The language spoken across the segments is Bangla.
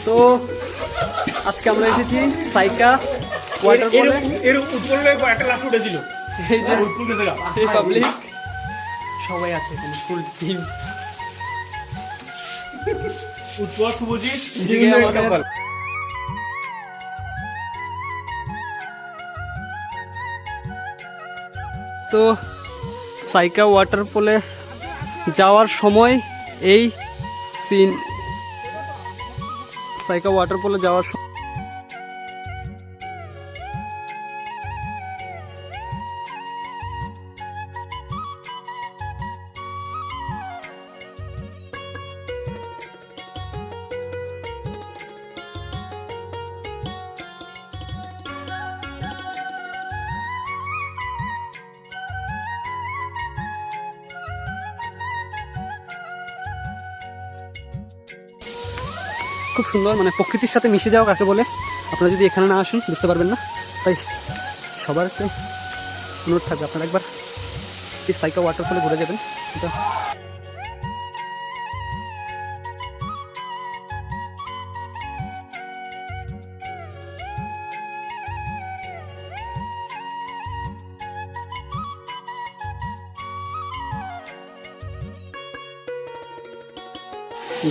তো আজকে আমরা এসেছি সাইকা ওয়াটার পুলে। এর উৎপলে একটা লাস্ট উঠেছিল, এই যে উৎপল গেছে গা। এই পাবলিক সবাই আছে এখানে, ফুল টিম। উৎপল, শুভজিৎ, এদিকে আমাদের তো সাইকা ওয়াটার পুলে যাওয়ার সময় এই সিন। সাইকা ওয়াটার পুলে যাওয়ার সময় খুব সুন্দর, মানে প্রকৃতির সাথে মিশে যাওয়া কাকে বলে আপনারা যদি এখানে না আসেন বুঝতে পারবেন না। তাই সবার একটা অনুরোধ থাকবে, আপনারা একবার এই সাইকা ওয়াটারফলে ঘুরে যাবেন। এটা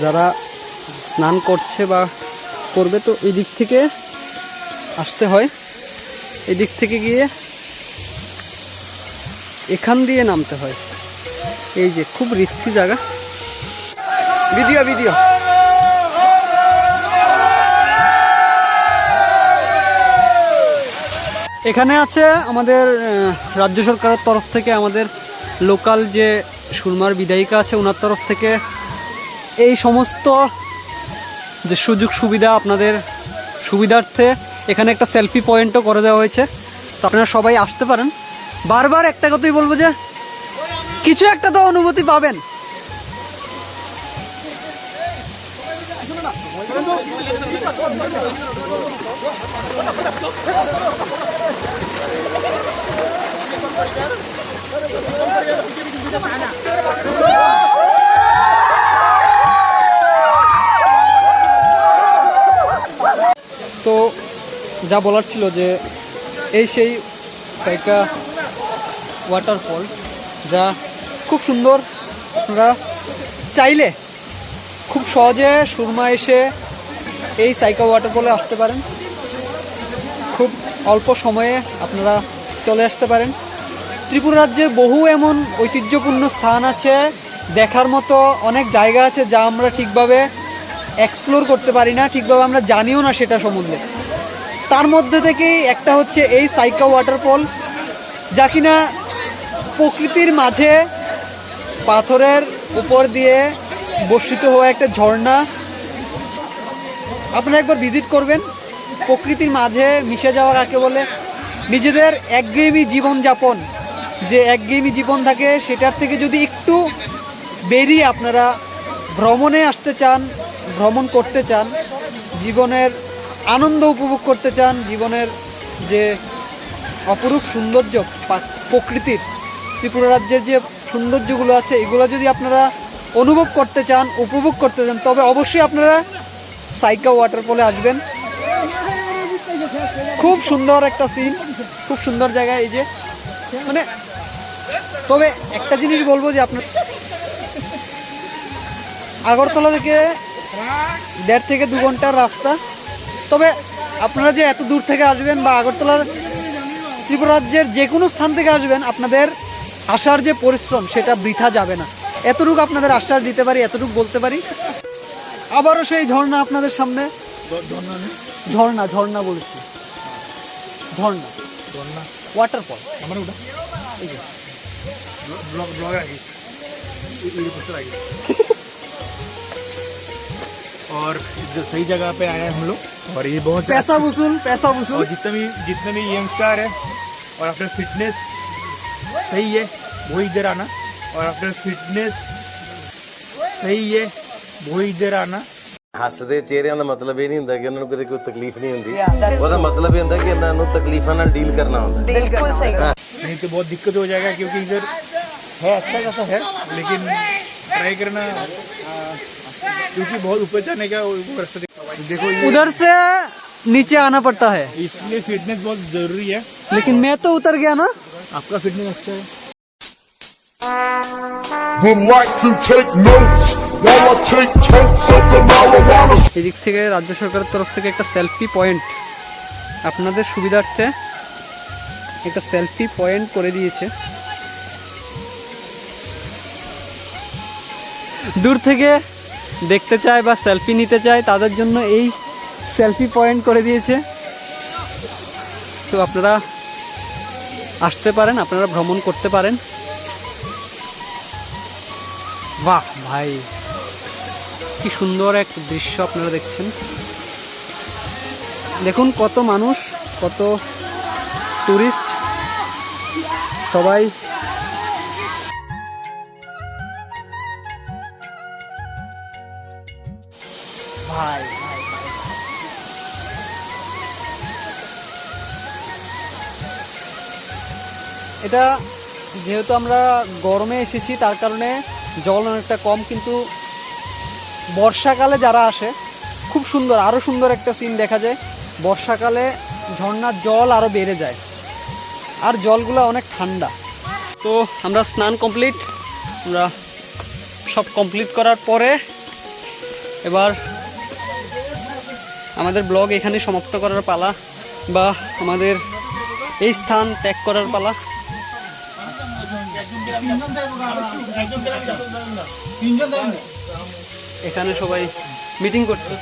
যারা স্নান করছে বা করবে তো এই দিক থেকে আসতে হয়, এই দিক থেকে গিয়ে এখান দিয়ে নামতে হয়। এই যে খুব রিস্কি জায়গা। ভিডিও ভিডিও এখানে আছে আমাদের রাজ্য সরকারের তরফ থেকে, আমাদের লোকাল যে সুরমার বিধায়িকা আছে ওনার তরফ থেকে এই সমস্ত যে সুযোগ সুবিধা আপনাদের সুবিধার্থে এখানে একটা সেলফি পয়েন্টও করে দেওয়া হয়েছে। তো আপনারা সবাই আসতে পারেন। বারবার একটা কথাই বলবো যে কিছু একটা তো অনুভূতি পাবেন। তো যা বলার ছিল যে এই সেই সাইকা ওয়াটারফল, যা খুব সুন্দর। আপনারা চাইলে খুব সহজে সুরমা এসে এই সাইকা ওয়াটারফলে আসতে পারেন। খুব অল্প সময়ে আপনারা চলে আসতে পারেন। ত্রিপুরা রাজ্যের বহু এমন ঐতিহ্যপূর্ণ স্থান আছে, দেখার মতো অনেক জায়গা আছে যা আমরা ঠিকভাবে এক্সপ্লোর করতে পারি না, ঠিকভাবে আমরা জানিও না সেটা সম্বন্ধে। তার মধ্যে থেকেই একটা হচ্ছে এই সাইকা ওয়াটারফল, যা কিনা প্রকৃতির মাঝে পাথরের উপর দিয়ে বর্ষিত হওয়া একটা ঝর্ণা। আপনারা একবার ভিজিট করবেন। প্রকৃতির মাঝে মিশে যাওয়া কাকে বলে, নিজেদের একঘেয়েমি জীবনযাপন, যে একঘেয়েমি জীবন থাকে সেটার থেকে যদি একটু বেরিয়ে আপনারা ভ্রমণে আসতে চান, ভ্রমণ করতে চান, জীবনের আনন্দ উপভোগ করতে চান, জীবনের যে অপরূপ সৌন্দর্য প্রকৃতির, ত্রিপুরা রাজ্যের যে সৌন্দর্যগুলো আছে এগুলো যদি আপনারা অনুভব করতে চান, উপভোগ করতে চান, তবে অবশ্যই আপনারা সাইকা ওয়াটারফলে আসবেন। খুব সুন্দর একটা সিন, খুব সুন্দর জায়গা। এই যে মানে, তবে একটা জিনিস বলবো যে আপনার আগরতলা থেকে 1.5 থেকে 2 ঘন্টার রাস্তা। তবে আপনারা যে এত দূর থেকে আসবেন বা আগরতলার ত্রিপুরা রাজ্যের যে কোনো স্থান থেকে আসবেন, আপনাদের আসার যে পরিশ্রম সেটা বৃথা যাবে না। এতটুকু আপনাদের আশ্বাস দিতে পারি, এতটুকু বলতে পারি। আবারও সেই ঝর্ণা আপনাদের সামনে। ঝর্ণা ঝর্ণা বলেছি, ঝর্ণা ঝর্ণা ওয়াটারফল। আমার ওটা এই যে ब्लॉग आएगी, ये पोस्टर आएगी। और सही जगह पे आए हैं हम लोग, और ये बहुत पैसा वसूल, पैसा वसूल। और जितने भी यंगस्टर है और आफ्टर फिटनेस सही है वो इधर आना, और आफ्टर फिटनेस सही है वो इधर आना। ਹੱਸਦੇ ਚਿਹਰਿਆਂ ਦਾ ਮਤਲਬ ਇਹ ਨਹੀਂ ਹੁੰਦਾ ਕਿ ਉਹਨਾਂ ਨੂੰ ਕਦੇ ਕੋਈ ਤਕਲੀਫ ਨਹੀਂ ਹੁੰਦੀ। ਉਹਦਾ ਮਤਲਬ ਇਹ ਹੁੰਦਾ ਕਿ ਇਹਨਾਂ ਨੂੰ ਤਕਲੀਫਾਂ ਨਾਲ ਡੀਲ ਕਰਨਾ ਹੁੰਦਾ। बिल्कुल सही। नहीं तो बहुत दिक्कत हो जाएगा, क्योंकि इधर है अच्छा खासा है, लेकिन ट्राई करना क्योंकि बहुत ऊपर जाने का वो रास्ता देखो ये उधर से नीचे आना पड़ता है, इसलिए फिटनेस बहुत जरूरी है। लेकिन मैं तो उतर गया ना। आपका फिटनेस अच्छा है। Would like to take notes while I take totes of the marijuana. এদিক থেকে রাজ্য সরকারের তরফ থেকে একটা সেলফি পয়েন্ট আপনাদের সুবিধার্থে একটা সেলফি পয়েন্ট করে দিয়েছে। দূর থেকে দেখতে চায় বা সেলফি নিতে চায় তাদের জন্য এই সেলফি পয়েন্ট করে দিয়েছে। তো আপনারা আসতে পারেন, আপনারা ভ্রমণ করতে পারেন। বাহ ভাই, কি সুন্দর এক দৃশ্য আপনারা দেখছেন। দেখুন কত মানুষ, কত টুরিস্ট, সবাই ভাই এটা যেহেতু আমরা গরমে এসেছি তার কারণে জল অনেকটা কম, কিন্তু বর্ষাকালে যারা আসে খুব সুন্দর, আরো সুন্দর একটা সিন দেখা যায়। বর্ষাকালে ঝর্ণার জল আরো বেড়ে যায় আর জলগুলো অনেক ঠান্ডা। তো আমরা স্নান কমপ্লিট, আমরা সব কমপ্লিট করার পরে এবার আমাদের ব্লগ এখানে সমাপ্ত করার পালা, বা আমাদের এই স্থান ত্যাগ করার পালা। এখানে সবাই মিটিং করছে।